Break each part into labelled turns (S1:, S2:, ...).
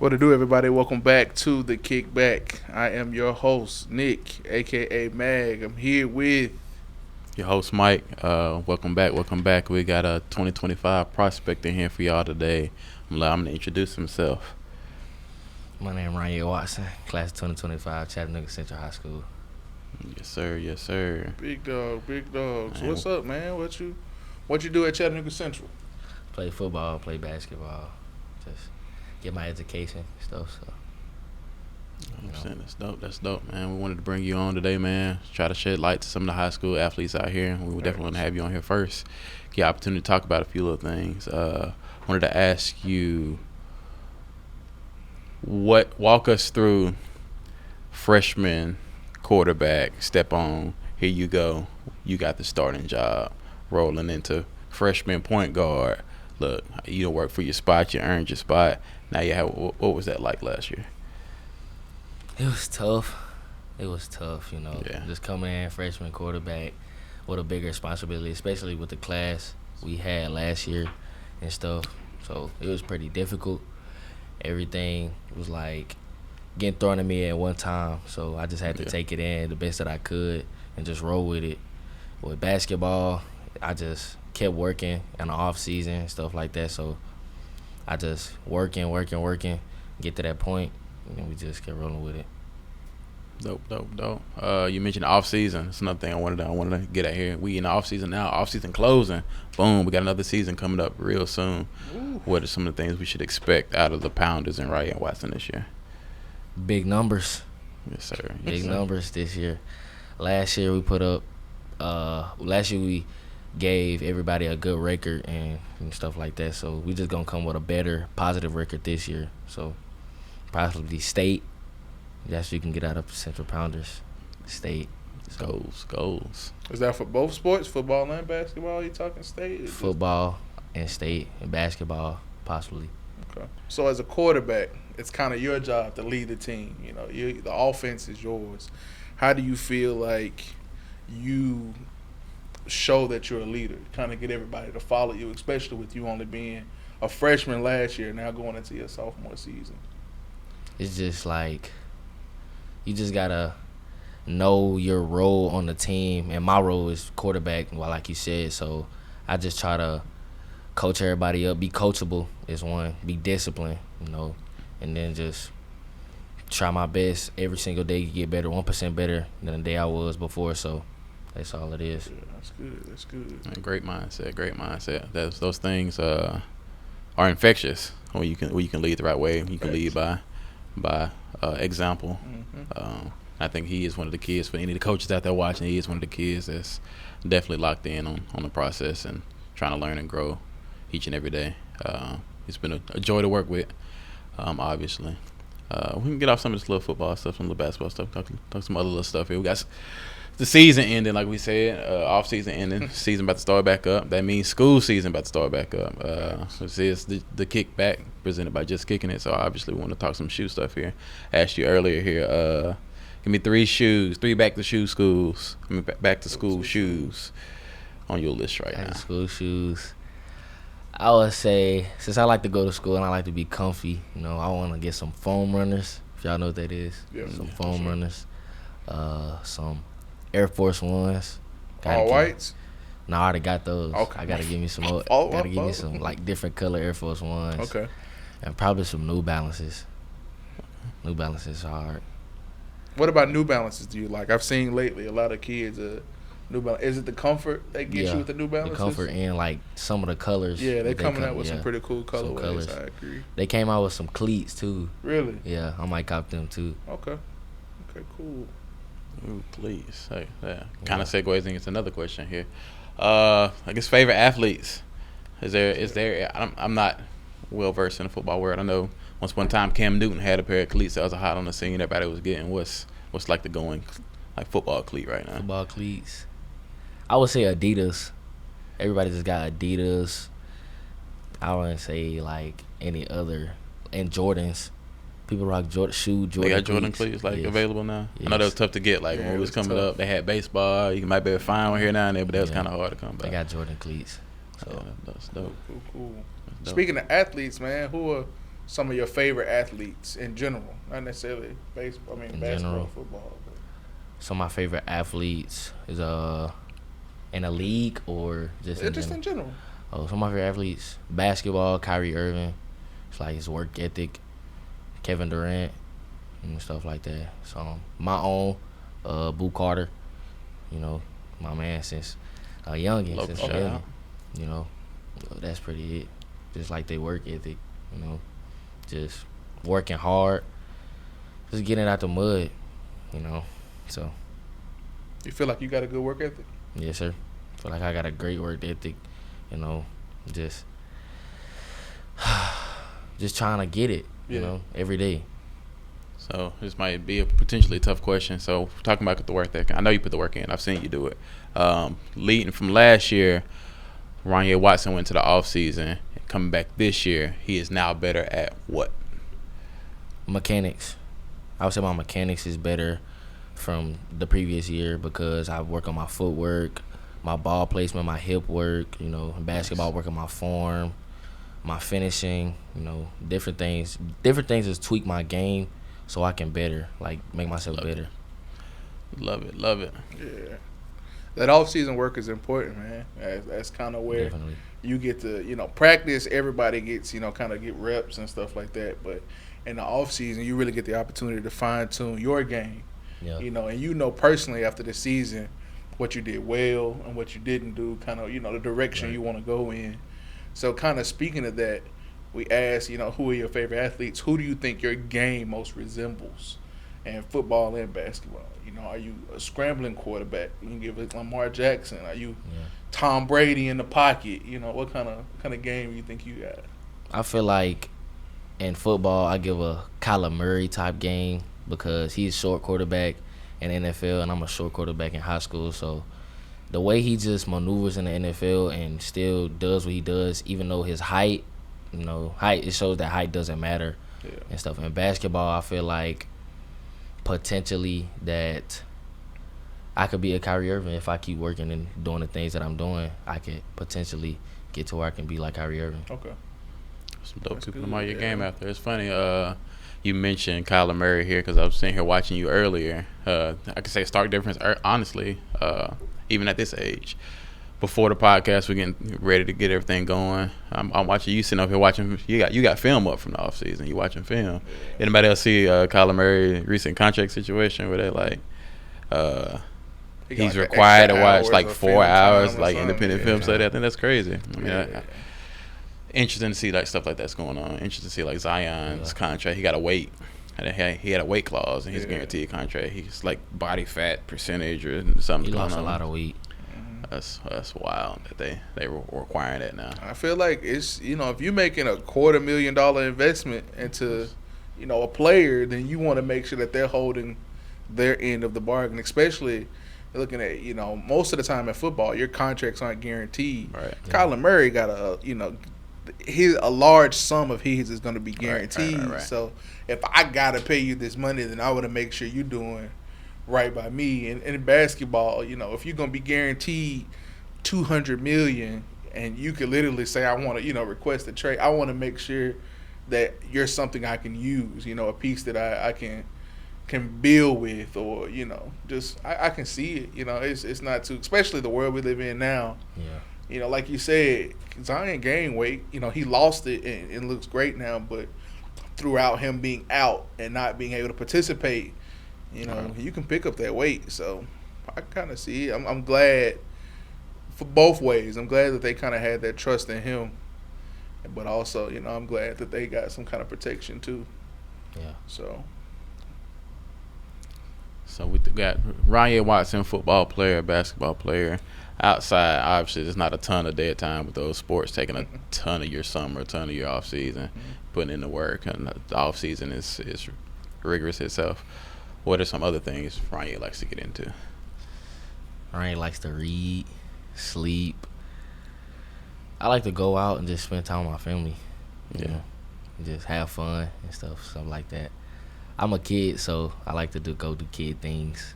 S1: What to do, everybody? Welcome back to the Kickback. I am your host, Nick, aka Mag. I'm here with
S2: your host, Mike. Welcome back. We got a 2025 prospect in here for y'all today. I'm allowing him to introduce himself.
S3: My name is Ronye Watson, class of 2025, Chattanooga Central High School.
S2: Yes, sir.
S1: Big dog. So what's up, man? What you do at Chattanooga Central?
S3: Play football, play basketball, just get my education stuff. So,
S2: That's dope, man. We wanted to bring you on today, man. Try to shed light to some of the high school athletes out here. We would definitely want to have you on here first. Get an opportunity to talk about a few little things. Wanted to ask you, walk us through freshman quarterback, step on, here you go. You got the starting job, rolling into freshman point guard. Look, you don't work for your spot, you earned your spot. Now you have, what was that like last year?
S3: It was tough,
S2: Yeah.
S3: Just coming in freshman quarterback with a bigger responsibility, especially with the class we had last year and stuff. So it was pretty difficult. Everything was like getting thrown at me at one time. So I just had to take it in the best that I could and just roll with it. With basketball, I just kept working in the off season and stuff like that. So I just working, get to that point, and we just kept rolling with it.
S2: Dope. You mentioned off season. That's another thing I wanted to get at here. We in the off season now. Off season closing. Boom. We got another season coming up real soon.
S1: Ooh.
S2: What are some of the things we should expect out of the Pounders and Ronye Watson this year?
S3: Big numbers.
S2: Yes, sir.
S3: Big numbers this year. Last year we put up. We gave everybody a good record and stuff like that. So we just gonna come with a better, positive record this year. So possibly state. That's what you can get out of Central Pounders. State. So
S2: Goals.
S1: Is that for both sports, football and basketball? You talking state?
S3: Football and state and basketball, possibly.
S1: Okay. So as a quarterback, it's kind of your job to lead the team. The offense is yours. How do you feel like you show that you're a leader, kind of get everybody to follow you, especially with you only being a freshman last year, now going into your sophomore season?
S3: It's just like you just gotta know your role on the team, and my role is quarterback, like you said. So I just try to coach everybody up, be coachable is one, be disciplined, and then just try my best every single day to get better, 1% better than the day I was before. So that's all it is.
S1: Yeah, that's good.
S2: Man, great mindset. Those things are infectious when you can lead the right way. You can lead by example.
S1: Mm-hmm.
S2: I think he is one of the kids. For any of the coaches out there watching, he is one of the kids that's definitely locked in on the process and trying to learn and grow each and every day. It's been a joy to work with, obviously. We can get off some of this little football stuff, some little basketball stuff, talk some other little stuff here. We got the season ending, like we said, off season ending, season about to start back up. That means school season about to start back up. This is the Kickback presented by Just Kicking It. So obviously we want to talk some shoe stuff here. Asked you earlier here, give me three back to school shoes on your list right now.
S3: Back to school shoes. I would say, since I like to go to school and I like to be comfy, I want to get some foam runners, if y'all know what that is.
S1: Yeah,
S3: some foam runners. Some Air Force Ones.
S1: All whites?
S3: No, I already got those.
S1: Okay.
S3: I gotta give me some more. Give me some like different color Air Force Ones.
S1: Okay.
S3: And probably some New Balances. New Balances are hard.
S1: What about New Balances do you like? I've seen lately a lot of kids New Balance. Is it the comfort that gets you with the New Balances?
S3: The comfort and like some of the colors.
S1: Yeah, they're coming out with some pretty cool colorways. I agree.
S3: They came out with some cleats too.
S1: Really?
S3: Yeah, I might cop them too.
S1: Okay, cool.
S2: Ooh, please. Hey, yeah. Kind of segues into another question here. I guess favorite athletes. Is there? I'm not well versed in the football world. I know once one time Cam Newton had a pair of cleats that was hot on the scene. Everybody was getting. What's like the going like football cleat right now?
S3: Football cleats. I would say Adidas. Everybody just got Adidas. I wouldn't say like any other. And Jordans. People rock Jordan
S2: They got Jordan cleats available now. Yes. I know that was tough to get. Like when it was coming up, they had baseball. You might be able to find one here now and there, but that was kind of hard to come by.
S3: They got Jordan cleats. So
S2: that's dope.
S1: Cool. Speaking of athletes, man, who are some of your favorite athletes in general, not necessarily baseball. I mean, basketball,
S3: general.
S1: football. But.
S3: Some of my favorite athletes is in a league or just in
S1: Just
S3: general?
S1: in general.
S3: Oh, some of my favorite athletes, basketball, Kyrie Irving. It's like his work ethic, Kevin Durant, and stuff like that. So my own, Boo Carter, you know, my man since youngin,
S2: Local
S3: since
S2: shout
S3: youngin.
S2: out.
S3: You know, that's pretty it. Just like they work ethic, you know, just working hard, just getting it out the mud, you know. So
S1: You feel like you got a good work ethic?
S3: yes, sir. Feel like I got a great work ethic, you know, just trying to get it, you
S1: Yeah.
S3: know, every day.
S2: So this might be a potentially tough question. So talking about the work ethic, I know you put the work in. I've seen you do it. Leading from last year, Ronye Watson went to the offseason. Coming back this year, he is now better at what?
S3: Mechanics. I would say my mechanics is better from the previous year because I work on my footwork, my ball placement, my hip work, you know, in basketball, work on my form, my finishing, you know, different things. Different things is tweak my game so I can better, like make myself better.
S2: Love it, love it.
S1: Yeah. That off-season work is important, man. That's kind of where
S3: Definitely.
S1: you get to, practice. Everybody gets, kind of get reps and stuff like that. But in the off-season, you really get the opportunity to fine-tune your game.
S3: Yeah.
S1: And personally after the season what you did well and what you didn't do, kind of, the direction you want to go in. So kind of speaking of that, we asked, who are your favorite athletes? Who do you think your game most resembles in football and basketball? Are you a scrambling quarterback? You can give it Lamar Jackson. Are you Tom Brady in the pocket? What kind of game you think you got?
S3: I feel like in football, I give a Kyler Murray type game because he's a short quarterback in the NFL, and I'm a short quarterback in high school. So the way he just maneuvers in the NFL and still does what he does, even though his height, it shows that height doesn't matter and stuff. In basketball, I feel like potentially that I could be a Kyrie Irving if I keep working and doing the things that I'm doing. I could potentially get to where I can be like Kyrie Irving.
S1: Okay.
S2: Some dope
S1: That's
S2: people
S1: good,
S2: about your
S1: yeah.
S2: game out there. It's funny. You mentioned Kyler Murray here because I was sitting here watching you earlier. I could say stark difference, honestly, even at this age. Before the podcast, we're getting ready to get everything going. I'm watching you sitting up here watching. You got film up from the off season. You watching film.
S1: Yeah.
S2: Anybody else see Kyler Murray recent contract situation where they like he's
S1: like
S2: required to
S1: extra
S2: watch
S1: hours
S2: like
S1: of
S2: 4
S1: film
S2: hours
S1: time or
S2: like
S1: something?
S2: independent film study? I think that's crazy. I mean,
S1: Yeah.
S2: interesting to see like stuff like that's going on. Interesting to see like Zion's contract. He got to wait. He had a weight clause in his guaranteed contract. He's like body fat percentage or something.
S3: He lost
S2: going
S3: a
S2: on.
S3: lot of weight.
S2: That's wild that they were requiring that now.
S1: I feel like it's if you're making a $250,000 investment into a player, then you want to make sure that they're holding their end of the bargain. Especially looking at most of the time in football, your contracts aren't guaranteed.
S2: Right.
S1: Kyler Murray got a large sum of his is going to be guaranteed.
S2: Right.
S1: So if I gotta pay you this money, then I want to make sure you're doing right by me. And in basketball, if you're gonna be guaranteed $200 million, and you could literally say, I want to, request a trade. I want to make sure that you're something I can use. A piece that I can build with, or just I can see it. It's not too, especially the world we live in now.
S3: Yeah.
S1: Like you said, Zion gained weight. He lost it and looks great now, but throughout him being out and not being able to participate, you can pick up that weight. So I kind of see it. I'm glad for both ways. I'm glad that they kind of had that trust in him, but also, I'm glad that they got some kind of protection too.
S3: Yeah.
S1: So
S2: we got Ronye Watson, football player, basketball player. Outside, obviously, there's not a ton of dead time with those sports, taking a ton of your summer, a ton of your off season, putting in the work, and the off season is rigorous itself. What are some other things Ronye likes to get into?
S3: Ronye likes to read, sleep. I like to go out and just spend time with my family. You know, and just have fun and stuff like that. I'm a kid, so I like to go do kid things.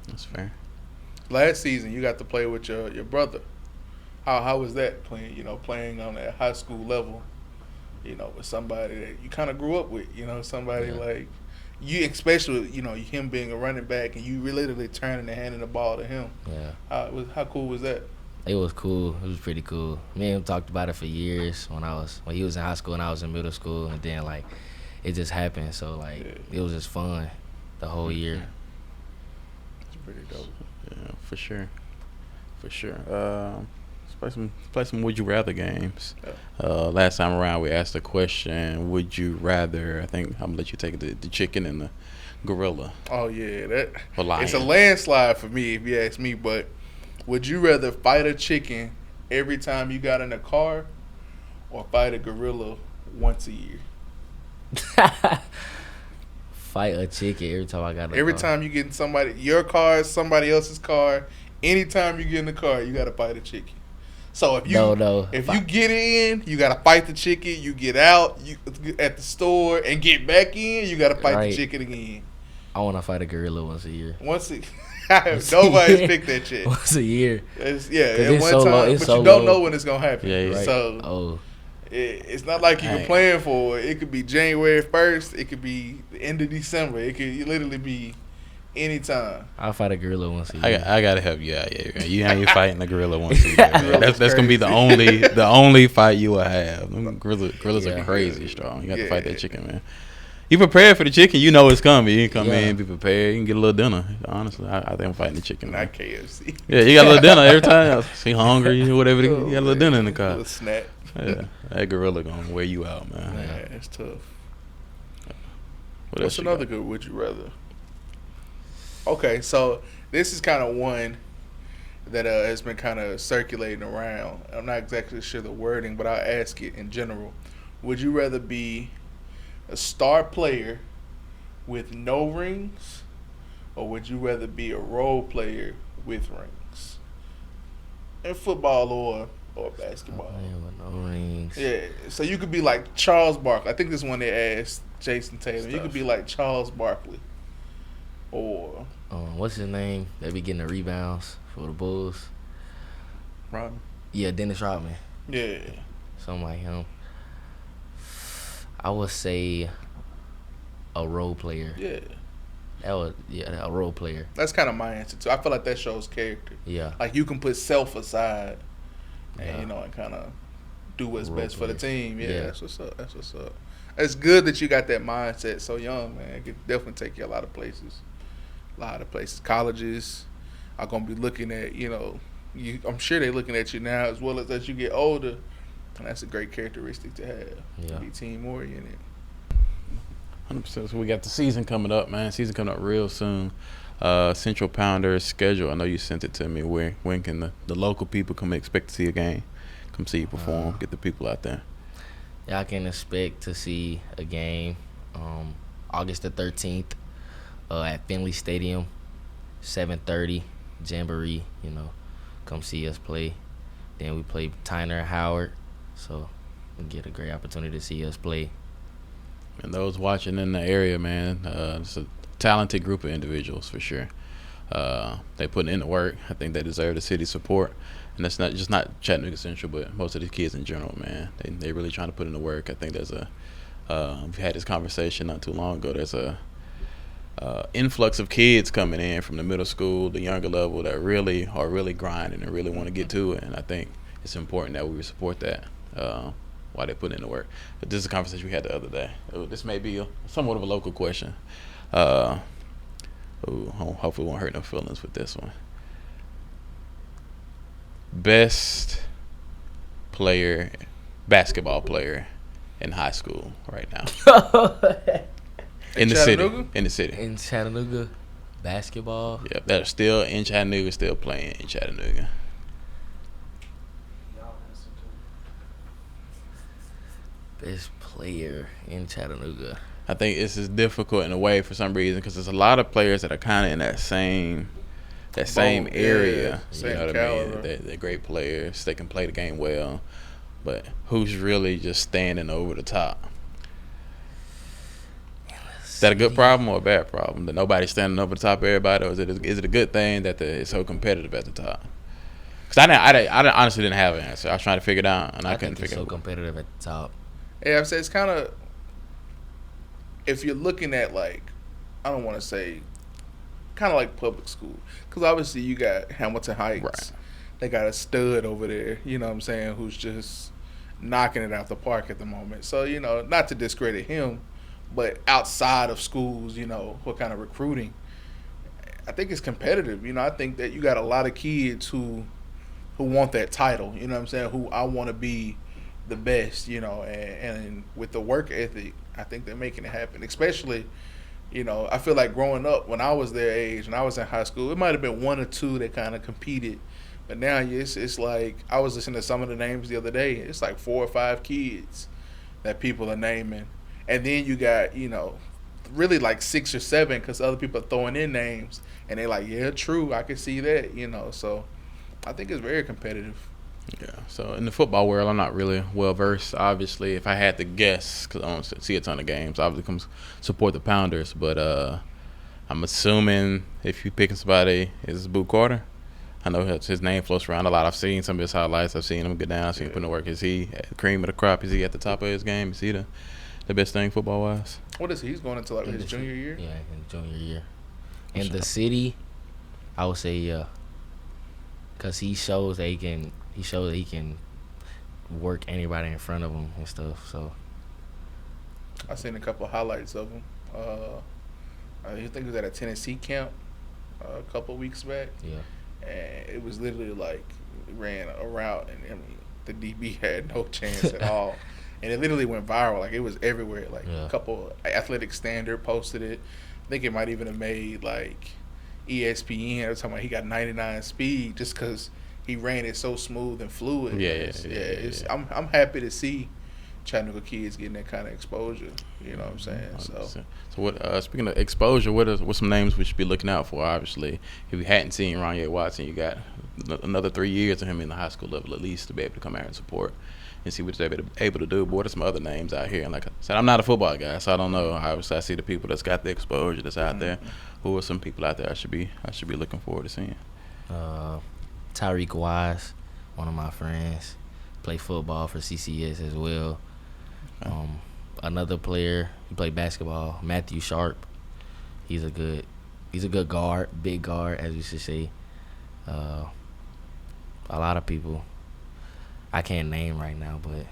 S2: That's fair.
S1: last season you got to play with your brother. How was that playing on that high school level with somebody that you kind of grew up with, somebody
S3: Yeah.
S1: like you, especially, him being a running back and you literally turning and handing the ball to him.
S3: Yeah.
S1: How cool was that?
S3: It was cool. It was pretty cool. Me and him talked about it for years when he was in high school and I was in middle school, and then like it just happened. So like it was just fun the whole year.
S1: It's pretty dope.
S2: Yeah, for sure. Let's play some Would You Rather games. Last time around, we asked the question: would you rather? I think I'm gonna let you take the chicken and the gorilla.
S1: Oh yeah,
S2: Or lion.
S1: it's a landslide for me if you ask me. But would you rather fight a chicken every time you got in a car, or fight a gorilla once a year?
S3: Fight a chicken every time I got in the
S1: Every
S3: car.
S1: time you get in your car, somebody else's car, anytime you get in the car, you got to fight a chicken. So if you get in, you got to fight the chicken. You get out at the store and get back in, you got to fight the chicken again.
S3: I want to fight a gorilla once a year.
S1: Nobody's picked that shit.
S3: Once a year.
S1: It's
S3: it's
S1: one
S3: so
S1: time,
S3: low,
S1: but
S3: it's
S1: you
S3: so
S1: don't
S3: low.
S1: know when it's gonna happen.
S2: Yeah,
S3: Right.
S1: So it's not like you can plan for it. It could be January 1st. It could be the end of December. It could literally be anytime.
S3: I'll fight a gorilla once a year.
S2: I gotta help you out. Yeah, you ain't fighting the gorilla once a year. Man.
S1: Gorilla's
S2: That's gonna be
S1: crazy.
S2: the only fight you will have. Them gorillas
S3: Yeah.
S2: are crazy strong. You got to fight
S1: Yeah.
S2: that chicken, man. You prepared for the chicken, you know it's coming. You can come
S3: Yeah.
S2: in, be prepared. You can get a little dinner. Honestly, I think I'm fighting the chicken. Man.
S1: Not KFC.
S2: Yeah, you got a little dinner every time. See, hungry, whatever. You got a little dinner in the
S1: A
S2: car.
S1: little snack.
S2: Yeah, that gorilla gonna wear you out, man.
S1: Man, it's tough.
S2: What else
S1: What's
S2: you
S1: another
S2: got?
S1: good would you rather? Okay, so this is kind of one that has been kind of circulating around. I'm not exactly sure the wording, but I'll ask it in general. Would you rather be a star player with no rings, or would you rather be a role player with rings? In football or basketball.
S3: Man with no rings.
S1: Yeah, so you could be like Charles Barkley. I think this one they asked Jason Tatum. You could be like Charles Barkley, or
S3: What's his name? They be getting the rebounds for the Bulls.
S1: Ronye.
S3: Yeah, Dennis Rodman.
S1: Yeah,
S3: Something like him. I would say a role player.
S1: yeah.
S3: A role player.
S1: That's kind of my answer too. I feel like that shows character.
S3: Yeah.
S1: Like you can put self aside,
S3: Yeah.
S1: and and kind of do what's
S3: Role
S1: best for the
S3: player.
S1: team. Yeah,
S3: Yeah.
S1: that's what's up. That's what's up. It's good that you got that mindset so young, man. It could definitely take you a lot of places. Colleges are gonna be looking at I'm sure they're looking at you now as well as you get older, and that's a great characteristic to have.
S3: Yeah.
S1: Be team oriented.
S2: 100%. So we got the season coming up, man. Season coming up real soon. Central Pounders schedule. I know you sent it to me. When can the local people come expect to see a game? Come see you perform. Get the people out there.
S3: Yeah, I can expect to see a game August the 13th at Finley Stadium, 7:30, Jamboree, come see us play. Then we play Tyner and Howard, so we get a great opportunity to see us play.
S2: And those watching in the area, man, it's a talented group of individuals for sure. They put in the work. I think they deserve the city's support. And that's not Chattanooga Central, but most of the kids in general, man. They really trying to put in the work. I think there's we had this conversation not too long ago. There's a influx of kids coming in from the middle school, the younger level that really are grinding and really want to get to it. And I think it's important that we support that while they put in the work. But this is a conversation we had the other day. This may be somewhat of a local question. Hopefully won't hurt no feelings with this one. Best basketball player in high school right now. In the city.
S3: In Chattanooga, basketball.
S2: Yep, that are still in Chattanooga, still playing in Chattanooga.
S3: Best player in Chattanooga.
S2: I think this is difficult in a way for some reason because there's a lot of players that are kind of in that same area.
S1: Same
S2: you know what
S1: caliber.
S2: I mean? They're great players. They can play the game well, but who's really just standing over the top? Is that a good problem or a bad problem? That nobody's standing over the top of everybody, or is it a good thing that it's so competitive at the top? Because I honestly didn't have an answer. I was trying to figure it out, and I couldn't
S3: think it's
S2: figure
S3: so
S2: it out.
S3: competitive at the top.
S1: Yeah, I'm saying it's kind of, if you're looking at like, I don't want to say kind of like public school, because obviously you got Hamilton
S2: Right.
S1: Heights, they got a stud over there, you know what I'm saying, who's just knocking it out the park at the moment. So, not to discredit him, but outside of schools, what kind of recruiting, I think it's competitive. I think that you got a lot of kids who want that title, you know what I'm saying, who I want to be the best, and with the work ethic, I think they're making it happen. Especially, I feel like growing up when I was their age and I was in high school, it might have been one or two that kind of competed. But now it's like, I was listening to some of the names the other day. It's like 4 or 5 kids that people are naming. And then you got, really like 6 or 7 because other people are throwing in names. And they're like, yeah, true, I can see that, So I think it's very competitive.
S2: Yeah. So in the football world, I'm not really well versed. Obviously, if I had to guess, because I don't see a ton of games, obviously come support the Pounders. But I'm assuming if you're picking somebody, is it Boo Carter? I know his name floats around a lot. I've seen some of his highlights. I've seen him get down. I've seen him put in the work. Is he at the cream of the crop? Is he at the top of his game? Is he the best thing football wise?
S1: What is he? He's going into like his junior year?
S3: Yeah, in junior year. In the city, I would say yeah. Because he shows that he can work anybody in front of him and stuff. So
S1: I seen a couple of highlights of him. I think he was at a Tennessee camp a couple of weeks back.
S3: yeah.
S1: And it was literally like ran a route, and I mean the DB had no chance at all, and it literally went viral. Like it was everywhere. Like a couple Athletic Standard posted it. I think it might even have made like ESPN. I was talking about he got 99 speed just because he ran it so smooth and fluid.
S2: Yeah.
S1: I'm happy to see Chattanooga kids getting that kind of exposure. You know what I'm saying?
S2: 100%. So what? Speaking of exposure, what some names we should be looking out for? Obviously, if you hadn't seen Ronye Watson, you got another 3 years of him in the high school level at least to be able to come out and support and see what they're able to do. But what are some other names out here? And like I said, I'm not a football guy, so I don't know. Obviously, I see the people that's got the exposure that's out there. Who are some people out there I should be looking forward to seeing?
S3: Tyreek Wise, one of my friends, play football for CCS as well. Another player, he played basketball, Matthew Sharp. He's a good guard, big guard, as you should say. A lot of people I can't name right now, but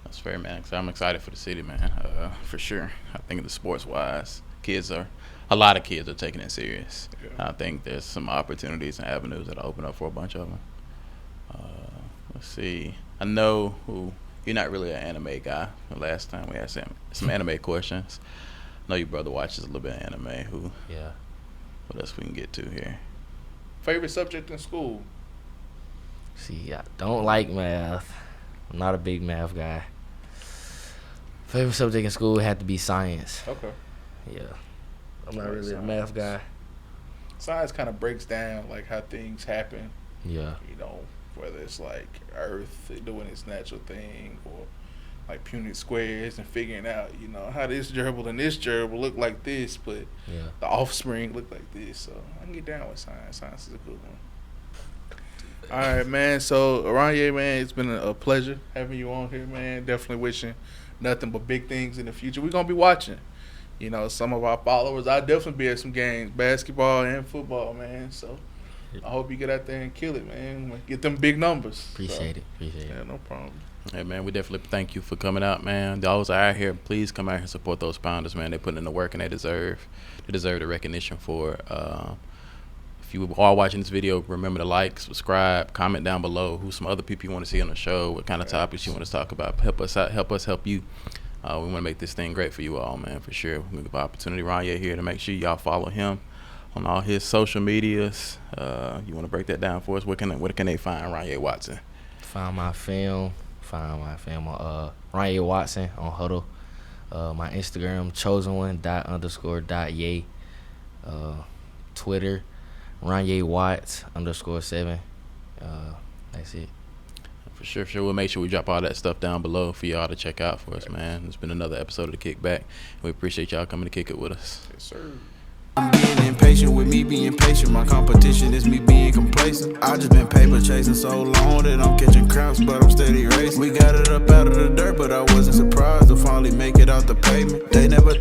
S2: That's fair, man. Cause I'm excited for the city, man. For sure. I think the sports wise, a lot of kids are taking it serious.
S1: Yeah.
S2: I think there's some opportunities and avenues that open up for a bunch of them. Let's see. I know you're not really an anime guy. The last time we had some anime questions. I know your brother watches a little bit of anime.
S3: Yeah.
S2: What else we can get to here?
S1: Favorite subject in school?
S3: See, I don't like math. I'm not a big math guy. Favorite subject in school had to be science.
S1: Okay.
S3: Yeah. I'm not really a math guy.
S1: Science kind of breaks down like how things happen.
S3: Yeah.
S1: Whether it's like Earth doing its natural thing, or like Punnett squares and figuring out, how this gerbil and this gerbil look like this, but the offspring look like this. So I can get down with science. Science is a good one. All right, man. So Ronye, man, it's been a pleasure having you on here, man. Definitely wishing nothing but big things in the future. We're gonna be watching. Some of our followers. I'll definitely be at some games, basketball and football, man. So I hope you get out there and kill it, man. Get them big numbers.
S3: Appreciate it.
S1: Yeah, no problem.
S2: Hey, man, we definitely thank you for coming out, man. Those are out here. Please come out here and support those Pounders, man. They put in the work and they deserve the recognition for it. If you are watching this video, remember to like, subscribe, comment down below who some other people you want to see on the show, what kind of topics you want us to talk about. Help us out. Help you. We want to make this thing great for you all, man, for sure. We're going to give opportunity Ronye here to make sure y'all follow him on all his social medias. You want to break that down for us? Where can they find Ronye Watson?
S3: Find my film on Ronye Watson on Huddle. My Instagram, chosen1._.yay. Twitter, Ronye Watts _7. That's it.
S2: For sure. We'll make sure we drop all that stuff down below for y'all to check out for us, man. It's been another episode of the Kickback. We appreciate y'all coming to kick it with us.
S1: Yes, sir.
S4: I'm being impatient with me being patient. My competition is me being complacent. I just been paper chasing so long that I'm catching cramps, but I'm steady racing. We got it up out of the dirt, but I wasn't surprised to finally make it out the pavement. They never